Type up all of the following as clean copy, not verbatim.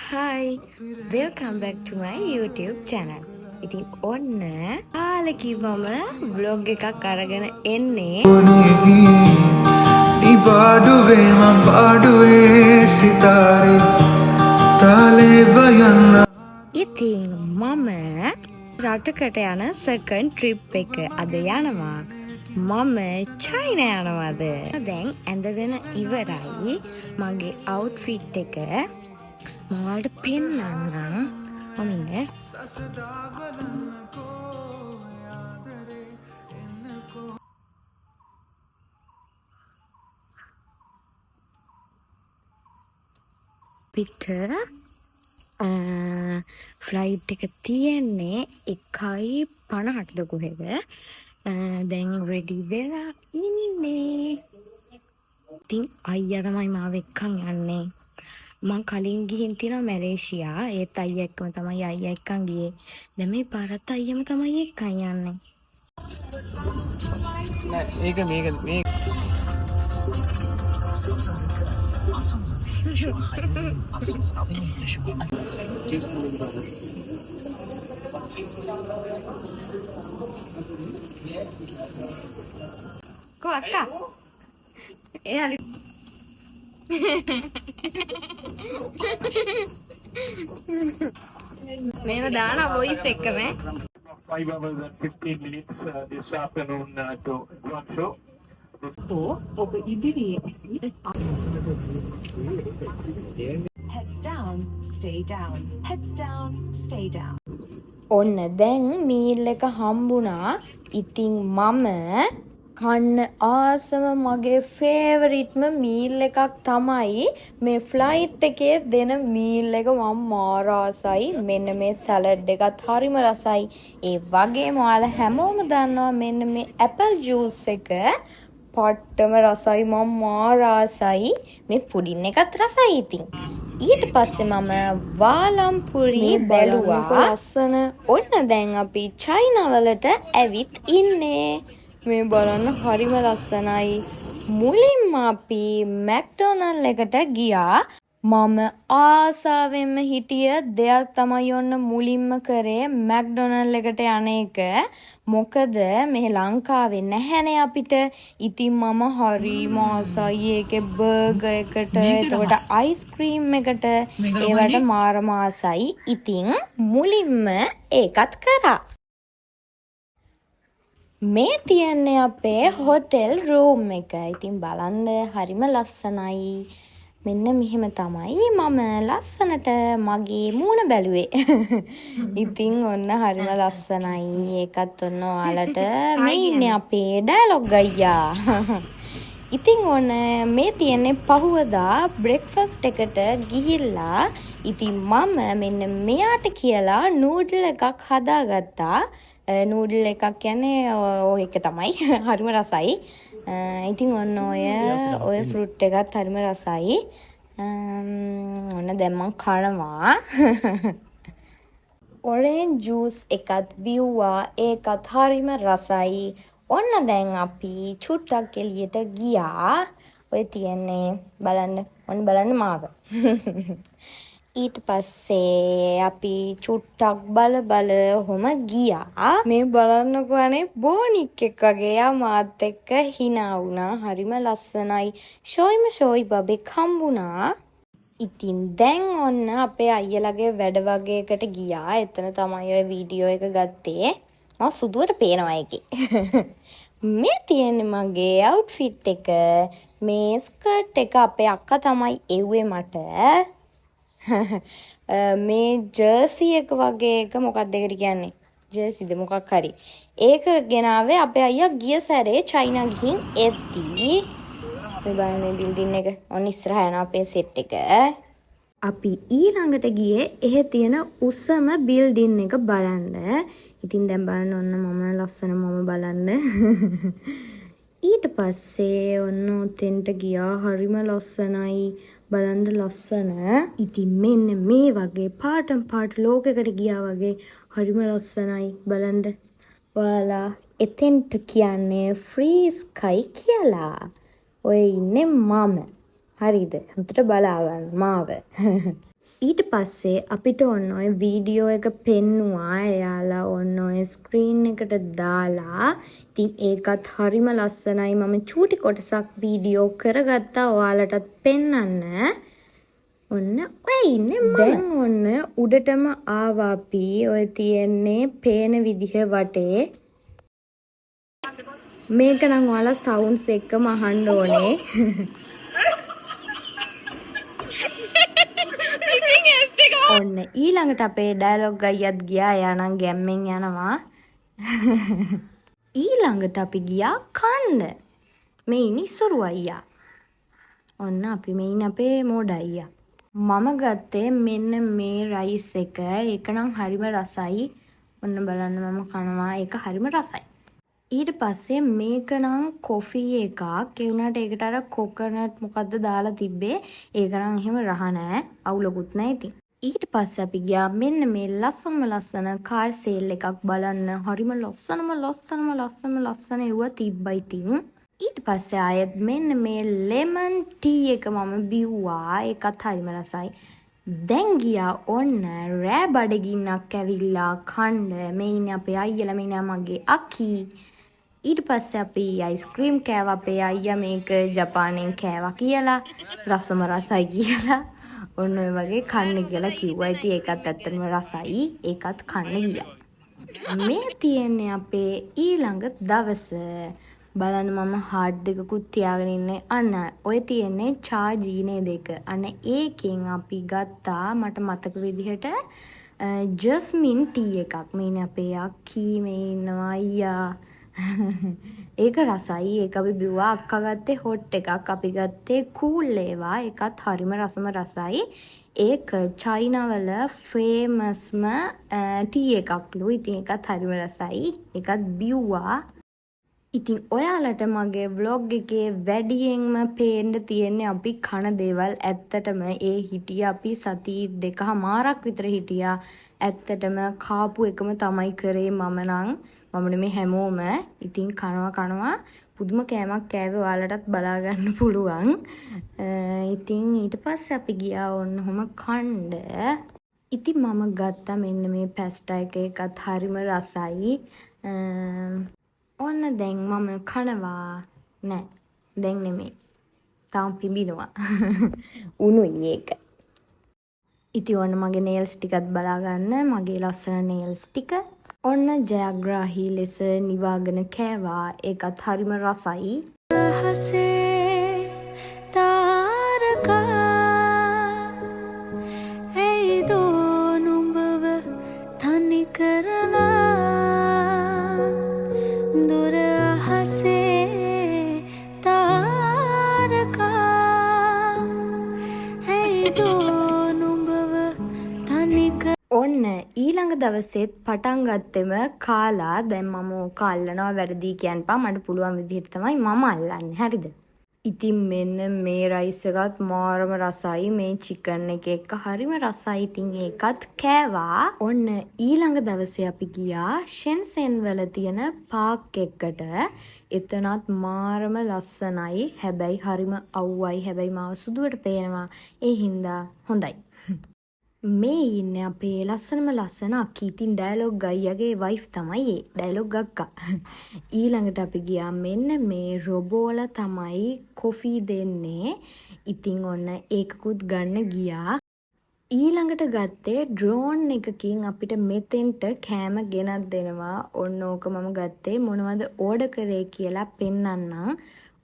Hi, welcome back to my YouTube channel. ඉතින් ඔන්න කාලෙකිවම vlog එකක් අරගෙන එන්නේ. නිවාඩුවේ මං පාඩුවේ සිතාරේ තාලේ වයන්න. ඉතින් මම රටකට යන second trip එක අද යනවා. මම චයිනා යනවාද. දැන් ඇඳගෙන ඉවරයි. මගේ outfit එක මවල්ට පෙන්නන්නම්. මමින්න පිට ෆ්ලයිට් එක තියෙන්නේ 1:50ද කොහෙද. දැන් රෙඩි වෙලා ඉන්නේ. ඉතින් අයියා තමයි මාව එක්කන් යන්නේ. මං කලින් ගිහින් තියෙනවා මැලේසියා. ඒත් අයියා එක්කම තමයි අයියා එක්කන් ගියේ. දැන් මේ පාරත් අයියම තමයි එක්කන් යන්නේ. මේක කො අක්කා එයා මේව දාන වොයිස් එකම 5 hours and 15 minutes this afternoon to Guangzhou. Heads down, stay down. Heads down, stay down. ඔන්න දැන් මීල් එක හම්බුණා. ඉතින් මම කන්න ආසම මගේ ෆේවරිට්ම මීල් එකක් තමයි මේ ෆ්ලයිට් එකේ දෙන මීල් එක. මම මාර ආසයි. මෙන්න මේ සැලඩ් එකත් හරිම රසයි. ඒ වගේම ඔයාලා හැමෝම දන්නවා මෙන්න මේ ඇපල් ජූස් එක පට්ටම රසයි. මම මාර ආසයි. මේ පුඩින් එකත් රසයි. ඉතින් ඊට පස්සේ මම වාලම්පුරි බැලුවා. ලස්සන. ඔන්න දැන් අපි චයිනා වලට ඇවිත් ඉන්නේ. මේ බලන්න හරිම ලස්සනයි. මුලින්ම අපි මැක්ඩොනල්ඩ් එකට ගියා. මම ආසාවෙන්ම හිටිය දෙයක් තමයි ඔන්න මුලින්ම කරේ මැක්ඩොනල්ඩ් එකට යන එක. මොකද මේ ලංකාවේ නැහැනේ අපිට. ඉතින් මම හරිම ආසයි ඒකේ බර්ගර් එකට, එතකොට අයිස්ක්‍රීම් එකට, ඒවට මාරම ආසයි. ඉතින් මුලින්ම ඒකත් කරා. මේ තියන්නේ අපේ හොටෙල් රූම් එක. ඉතින් බලන්න හරිම ලස්සනයි. මෙන්න මෙහෙම තමයි මම ලස්සනට මගේ මූණ බැලුවේ. ඉතින් ඔන්න හරිම ලස්සනයි. ඒකත් ඔන්න ඔයාලට මේ ඉන්නේ අපේ ඩයලොග් අයියා. ඉතින් ඔන්න මේ තියන්නේ පහුවදා බ්‍රෙක්ෆාස්ට් එකට ගිහිල්ලා. ඉතින් මම මෙන්න මෙයාට කියලා නූඩල් එකක් හදාගත්තා. නූඩල් එකක් කියන්නේ ඔය එක තමයි. හරිම රසයි. ඉතින් ඔන්න ඔය ෆෘට් එකත් හරිම රසයි. ඔන්න දැන් මම කනවා. ඔරෙන්ජ් ජූස් එකත් බිව්වා. ඒකත් හරිම රසයි. ඔන්න දැන් අපි චුට්ටක් එළියට ගියා. ඔය තියන්නේ බලන්න. ඔන්න බලන්න මාව. ඊට පස්සේ අපි චුට්ටක් බල ඔහොම ගියා. මේ බලන්නකෝ අනේ බෝනික් එක් වගේ. යා මාත් එක්ක hina වුණා. හරිම ලස්සනයි. ෂෝයි බබෙක් හම්බුණා. ඉතින් දැන් ඔන්න අපේ අයියලගේ වැඩ වගේකට ගියා. එතන තමයි ඔය වීඩියෝ එක ගත්තේ. මම සුදුවට පේනවා ඒකේ. මේ තියෙන්නේ මගේ අවුට්ෆිට් එක. මේ ස්කර්ට් එක අපේ අක්කා තමයි එව්වේ මට. මේ ජර්සි එක වගේ එක මොකක්ද ඒකට කියන්නේ? ජර්සිද මොකක් හරි. ඒක ගෙනාවේ අපේ අයියා ගිය සැරේ චයිනා ගිහින් එද්දී. මේ බලන්න මේ බිල්ඩින් එක. ඔන්න ඉස්සරහ යන අපේ සෙට් එක. අපි ඊළඟට ගියේ එහෙ තියෙන උසම බිල්ඩින් එක බලන්න. ඉතින් දැන් බලන්න ඔන්න මම ලස්සන මම බලන්න. ඊට පස්සේ ඔන්න ඔතෙන්ට ගියා. හරිම ලස්සනයි. බලන්න ලස්සන. ඉතින් මෙන්න මේ වගේ පාටම් පාට ලෝකයකට ගියා වගේ හරිම ලස්සනයි. බලන්න. ඔයාලා එතෙන්ට කියන්නේ ෆ්‍රී ස්කයි කියලා. ඔය ඉන්නේ මම. හරිද? හොඳට බලා ගන්න මාව. ඊට පස්සේ අපිට ඔන්න ඔය වීඩියෝ එක පෙන්නුවා. එයාලා ඔන්න ඔය ස්ක්‍රීන් එකට දාලා. ඉතින් ඒකත් හරිම ලස්සනයි. මම චූටි කොටසක් වීඩියෝ කරගත්තා ඔයාලටත් පෙන්වන්න. ඔන්න ඔය ඉන්නේ මම. දැන් ඔන්න උඩටම ආවා අපි. ඔය තියෙන්නේ පේන විදිහ වටේ. මේක නම් ඔයාලා සවුන්ඩ්ස් එක්කම අහන්න ඕනේ. ඔන්න ඊළඟට අපේ ඩයලොග් අයියත් ගියා. එයා නම් ගැම්මෙන් යනවා. ඊළඟට අපි ගියා කන්න. මේ ඉනිසුරු අයියා. ඔන්න අපි මේ ඉන්නේ අපේ මෝඩ අයියා. මම ගත්තේ මෙන්න මේ රයිස් එක. ඒක නම් හරිම රසයි. ඔන්න බලන්න මම කනවා. ඒක හරිම රසයි. ඊට පස්සේ මේක නම් කොෆි එකක්. ඒ වුණාට ඒකට අර කොකනට් මොකද්ද දාලා තිබ්බේ. ඒක නම් එහෙම රහ නැහැ. අවුලකුත් නැහැ ඉතින්. ඊට පස්සේ අපි ගියා මෙන්න මේ ලස්සන කාර් සේල් එකක් බලන්න. හරිම ලස්සන ඒවා තිබ්බා ඉතින්. ඊට පස්සේ ආයෙත් මෙන්න මේ ලෙමන් ටී එක මම බිව්වා. ඒකත් හරිම රසයි. දැන් ගියා ඔන්න රෑ බඩගින්නක් ඇවිල්ලා කන්න. මේ ඉන්නේ අපේ අයියලා, මේ ඉන්නේ මගේ අකී. ඊට පස්සේ අපි අයිස්ක්‍රීම් කෑවා. අපේ අයියා මේක ජපානයෙන් කෑවා කියලා, රසම රසයි කියලා. ඔන්න ඔය වගේ කන්න කියලා කිව්වා. ඉතින් ඒකත් ඇත්තටම රසයි. ඒකත් කන්න ගියා. මේ තියෙන්නේ අපේ ඊළඟ දවස. බලන්න මම හાર્ඩ් දෙකකුත් තියාගෙන ඉන්නේ. අන්න ඔය තියෙන්නේ චාජීනේ දෙක. අන්න ඒකෙන් අපි ගත්තා මට මතක විදිහට ජස්මින් ටී එකක්. මේනේ අපේ අක්කී, මේ ඉන්නවා අයියා. ඒක රසයි. ඒක අපි බිව්වා. අක්කා ගත්තේ හොට් එකක්. අපි ගත්තේ කූල් ඒවා. ඒකත් හරිම රසයි. ඒක චයිනාවල ෆේමස්ම ටී එකක්ලු. ඉතින් ඒකත් හරිම රසයි. ඒකත් බිව්වා. ඉතින් ඔයාලට මගේ vlog එකේ වැඩියෙන්ම පේන්න තියෙන්නේ අපි කන දේවල්. ඇත්තටම ඒ හිටියා අපි සති 2මාරක් විතර හිටියා. ඇත්තටම කාපු එකම තමයි කරේ මම නෙමෙයි හැමෝම. ඉතින් කනවා පුදුම කෑමක් කෑවේ. ඔයාලටත් බලා ගන්න පුළුවන්. ඉතින් ඊට පස්සේ අපි ගියා ඔන්නෝම කන්න. ඉතින් මම ගත්තා මෙන්න මේ පැස්ටා එකත් හරිම රසයි. ඔන්න දැන් මම කනවා. නෑ දැන් නෙමෙයි. තාම පිඹිනවා. උණුයි ඒක. ඉතින් ඔන්න මගේ නේල්ස් ටිකත් බලා ගන්න. මගේ ලස්සන නේල්ස් ටික. ඔන්න ජයග්‍රාහී ලෙස නිවාගෙන කෑවා. ඒකත් හරිම රසයි. හසේ තාරකා ඇයි දෝ නුඹව තනි කරලා දුර හසේ තාරකා ඇයි දෝ නුඹව තනි ඔන්න ඊළඟ දවසෙත් පටන් ගත්තෙම කාලා. දැන් මම ඕක අල්ලනවා වැරදි කියන්නපා. මට පුළුවන් විදිහට තමයි මම අල්ලන්නේ. හරිද? ඉතින් මෙන්න මේ රයිස් එකත් මාරම රසයි. මේ චිකන් එක එක්ක හරිම රසයි. ඉතින් ඒකත් කෑවා. ඔන්න ඊළඟ දවසේ අපි ගියා ෂෙන්සෙන් වල තියෙන පාක් එකට. එතනත් මාරම ලස්සනයි. හැබැයි හරිම අවුවයි. හැබැයි මාව සුදුවට පේනවා. ඒ හින්දා හොඳයි. මේ ඉන්නේ අපේ ලස්සන අක්කී. ඉතින් ඩයලොග් අයියාගේ වයිෆ් තමයි ඒ. ඩයලොග් අක්කා. ඊළඟට අපි ගියා මෙන්න මේ රොබෝල තමයි කොෆි දෙන්නේ. ඉතින් ඔන්න ඒකකුත් ගන්න ගියා. ඊළඟට ගත්තේ ඩ්‍රෝන් එකකින් අපිට මෙතෙන්ට කෑම ගෙනත් දෙනවා. ඔන්න ඕක මම ගත්තේ මොනවද ඕඩර් කරේ කියලා පෙන්නන්නම්.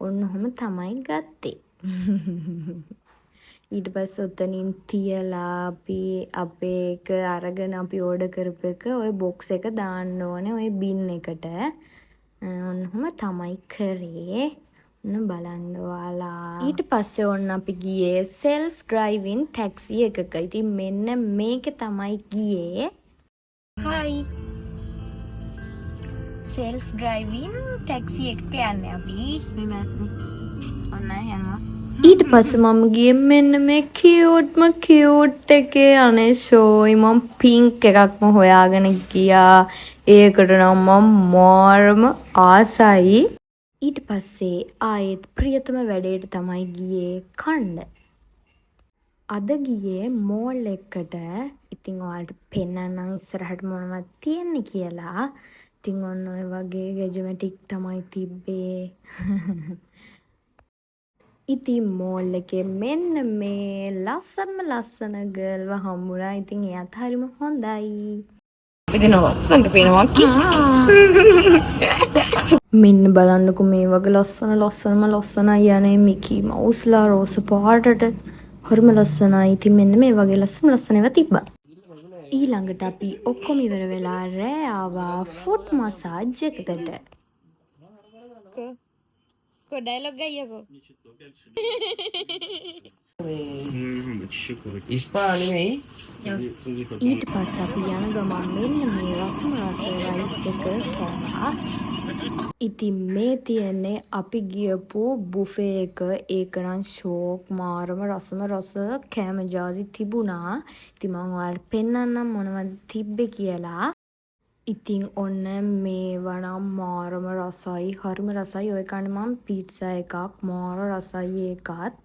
ඔන්න ඔහොම තමයි ගත්තේ. ඊට පස්සේ ඔතනින් තියලා අපි අපේ එක අරගෙන අපි ඕඩර් කරපු එක ඔය බොක්ස් එක දාන්න ඕනේ ඔය බින් එකට. ඔන්නම තමයි කරේ. ඔන්න බලන්න ඔයාලා. ඊට පස්සේ ඔන්න අපි ගියේ self driving taxi එකක. ඉතින් මෙන්න මේක තමයි ගියේ. hi self driving taxi එකක යන්නේ අපි. මේ ඔන්න යනවා. ඊට පස්සේ මම ගියේ මෙන්න මේ කියුට් එකේ අනේ ෂෝයි. මම පින්ක් එකක්ම හොයාගෙන ගියා. ඒකට නම් මම මාරම ආසයි. ඊට පස්සේ ආයෙත් ප්‍රියතම වැඩේට තමයි ගියේ කන්න. අද ගියේ මෝල් එකට. ඉතින් ඔයාලට පෙන්නන්නම් ඉස්සරහට මොනවද තියෙන්නේ කියලා. ඉතින් ඔන්න ඔය වගේ ගැජමැටික් තමයි තිබ්බේ. ඉතින් මෝල් එකේ මෙන්න මේ ලස්සන ගර්ල්ව හම්බුණා. ඉතින් එයාත් හරිම හොඳයි. ඉතින් ලස්සනට පේනවා මෙන්න බලන්නකෝ මේ වගේ ලස්සනයි යන්නේ මිකි මවුස්ලා රෝස පාටට. හරිම ලස්සනයි. ඉතින් මෙන්න මේ වගේ ලස්සන ඒවා තිබ්බා. ඊළඟට අපි ඔක්කොම ඉවර වෙලා රෑ ආවා ෆුට් මසාජ් එකකට. को डायलॉग गाइएगो इस पर नहीं ඊට පස්සේ අපි යන ගමන් මෙන්න මේ රස රයිස් එක කෑවා. ඉතින් මේ තියෙන්නේ අපි ගියපු බුෆේ එක. ඒක නම් ෂෝක් මාරම රස කෑම ජාති තිබුණා. ඉතින් මම ඔයාලට පෙන්නන්නම් මොනවද තිබ්බේ කියලා. ඉතින් ඔන්න මේවා නම් මාරම රසයි. හරිම රසයි. ඔය කන්නේ මම පීට්සා එකක් මාර රසයි ඒකත්.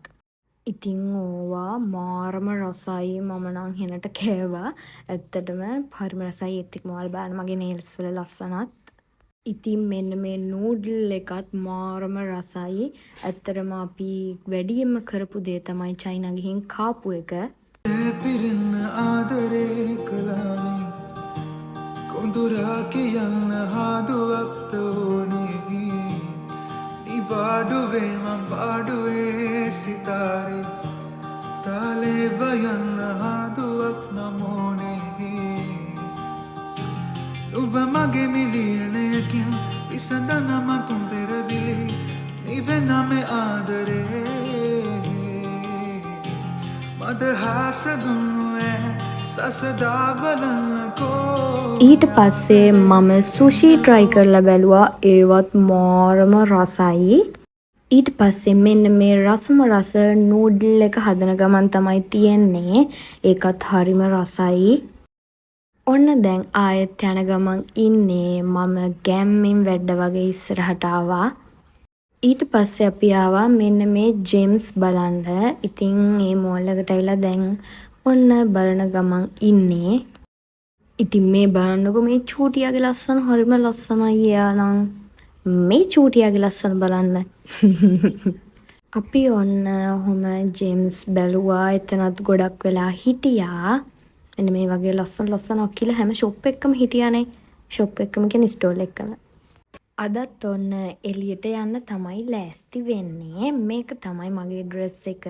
ඉතින් ඕවා මාරම රසයි. මම නම් හෙනට කෑවා. ඇත්තටම හරිම රසයි. ඒත් එක්කම ඔයාලා බලන්න මගේ නේල්ස් වල ලස්සනත්. ඉතින් මෙන්න මේ නූඩල් එකත් මාරම රසයි. ඇත්තටම අපි වැඩියෙන්ම කරපු දේ තමයි චයිනා ගිහින් කාපු එක. පිරෙන්න ආදරේ කළානේ කොඳුරා කියන්න හාදුවක් තෝනේ නිවාඩුවේ මං පාඩුවේ සිතාරේ තාලේ වයන්න හාදුවක් නමෝනේ ඔබ මගේ මිලියනයකින් විසඳන මතුන් පෙරදිලි නිවෙනම ආදරේ මදහස දුන්නුවේ සසදා බලන්නකෝ. ඊට පස්සේ මම සුෂි try කරලා බැලුවා. ඒවත් මාරම රසයි. ඊට පස්සේ මෙන්න මේ රස නූඩල් එක හදන ගමන් තමයි තියෙන්නේ. ඒකත් හරිම රසයි. ඔන්න දැන් ආයෙත් යන ගමන් ඉන්නේ මම ගැම්මින් වැඩ වගේ ඉස්සරහට ආවා. ඊට පස්සේ අපි ආවා මෙන්න මේ ජෙම්ස් බලන්න. ඉතින් මේ මෝල් එකට ඇවිල්ලා දැන් ඔන්න බලන ගමන් ඉන්නේ. ඉතින් මේ බලන්නකො මේ චූටියාගේ ලස්සන හරිම ලස්සනයි. යානම් මේ චූටියාගේ ලස්සන බලන්න. අපි ඔන්න ඔහොම ජෙම්ස් බැලුවා. එතනත් ගොඩක් වෙලා හිටියා. එන්න මේ වගේ ලස්සන ඔක්කිලා හැම ෂොප් එකකම හිටියානේ. ෂොප් එකකම කියන්නේ ස්ටෝල් එකකම. අදත් ඔන්න එළියට යන්න තමයි ලෑස්ති වෙන්නේ. මේක තමයි මගේ ඩ්‍රෙස් එක.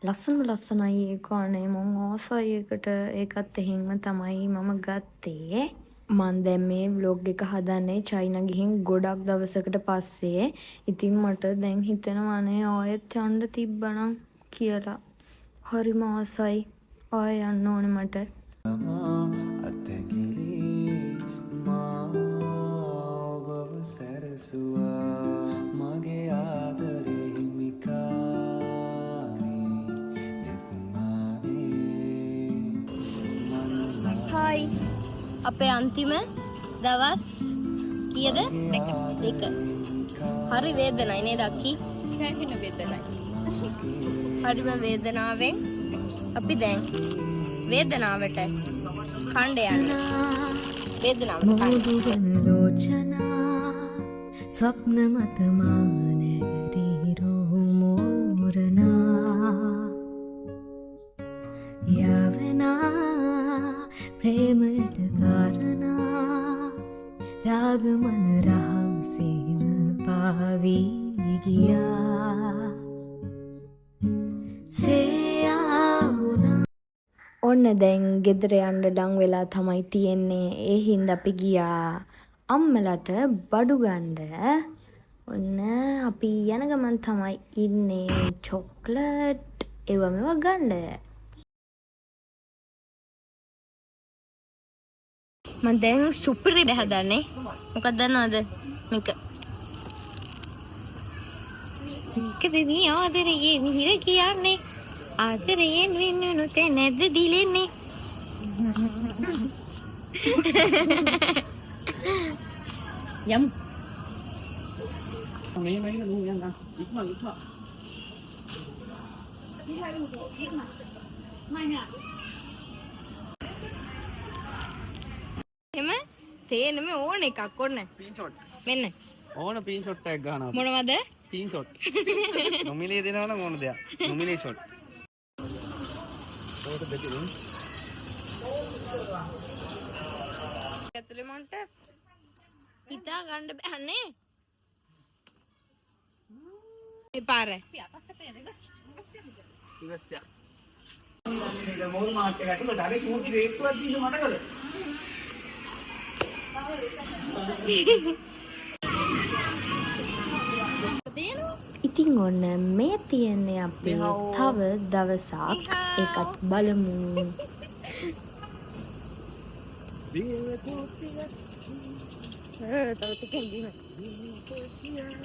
ලස්සනයි ඒක අනේ මම ආසයි ඒකට. ඒකත් එහෙම තමයි මම ගත්තේ. මම දැන් මේ vlog එක හදන්නේ චයිනා ගිහින් ගොඩක් දවසකට පස්සේ. ඉතින් මට දැන් හිතෙනවා අනේ ආයෙත් යන්න තිබ්බනම් කියලා. හරිම ආසයි. ආයෙ යන්න ඕනේ මට. මගේ ආදරේ හිමිකානේ हाय අපේ අන්තිම දවස් කීයද? දෙක. හරි වේදනයි නේද අක්කි? සෑහෙන වේදනයි. හරිම වේදනාවෙන් අපි දැන් වේදනාවට කණ්ඩ යන්නේ. වේදනාවට කණ්ඩ. स्वप्न मत मानरीरो मोरना यावना प्रेमट कारणा राग मन रहसेम पावी गया ඔන්න දැන් ගෙදර යන්න ඩං වෙලා තමයි තියෙන්නේ. ඒ හින්දා අපි ගියා අම්මලට බඩු ගන්න. ඔන්න අපි යන ගමන් තමයි ඉන්නේ චොක්ලට් ඒව මේවා ගන්න. මම දැන් සුපිරි බහදන්නේ. මොකක්ද දන්නවද? මේක දෙවි ආදරේ මිහිර කියන්නේ ආදරයෙන් වෙනුණු තේ නැද්ද දිලෙන්නේ. යම් එහෙම තේනම ඕන එකක් ඔන්න. මෙන්න. ඕන පීන් ෂොට් එකක් ගන්නවා. මොනවද? පීන් ෂොට්. නොමිලේ දෙනවා නම් ඕන දෙයක්. නොමිලේ ෂොට්. ඕක දෙකෙන්. ඇතුලේ මොන්ට හිතා ගන්න බෑනේ. මේ පාර. ඉවස්සියා. මේ මොල් මාක් එක ඇතුළට අර කූටි රේට්ටුවක් දීලා මතකද? ඉතින් ඔන්න මේ තියෙන්නේ අපේ තව දවසක් ඒකත් බලමු.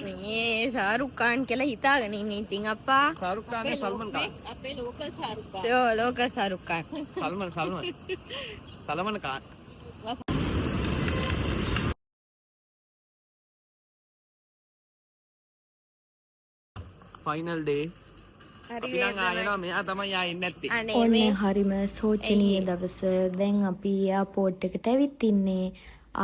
මේ ශාරුක් ખાන් කියලා හිතාගෙන ඉන්නේ ඉතින් අප්පා. ශාරුක් ખાන් සල්මන් ખાන්. අපේ ලෝකල් ශාරුක් ખાන්. ඔව් local Shahrukh Khan. Salman Khan. Final day. අපි නම් ආයෙනවා මෙයා තමයි ආයෙන්නේ නැත්තේ. ඔන්න හරිම සෝචනීය දවස. දැන් අපි එයාපෝට් එකට ඇවිත් ඉන්නේ.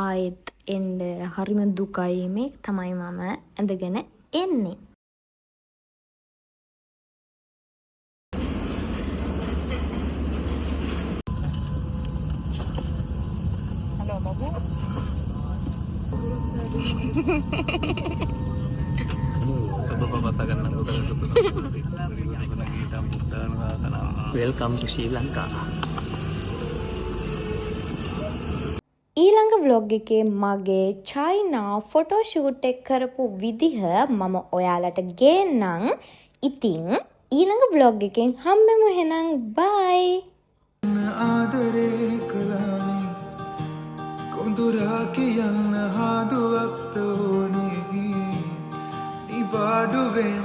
ආයෙත් එන්න හරිම දුකයි. මේ තමයි මම ඇඳගෙන එන්නේ. හලෝ බබු. වෙල්කම් ටු ශ්‍රී ලංකා. ඊළඟ vlog එකේ මගේ චයිනා ෆොටෝ ෂූට් එක කරපු විදිහ මම ඔයාලට ගේන්නම්. ඉතින් ඊළඟ vlog එකෙන් හම්බෙමු එහෙනම්. bye. ආදරේ කළානේ කොඳුරා කියන්න හාදුවක් තෝනේ නිවාඩුවේ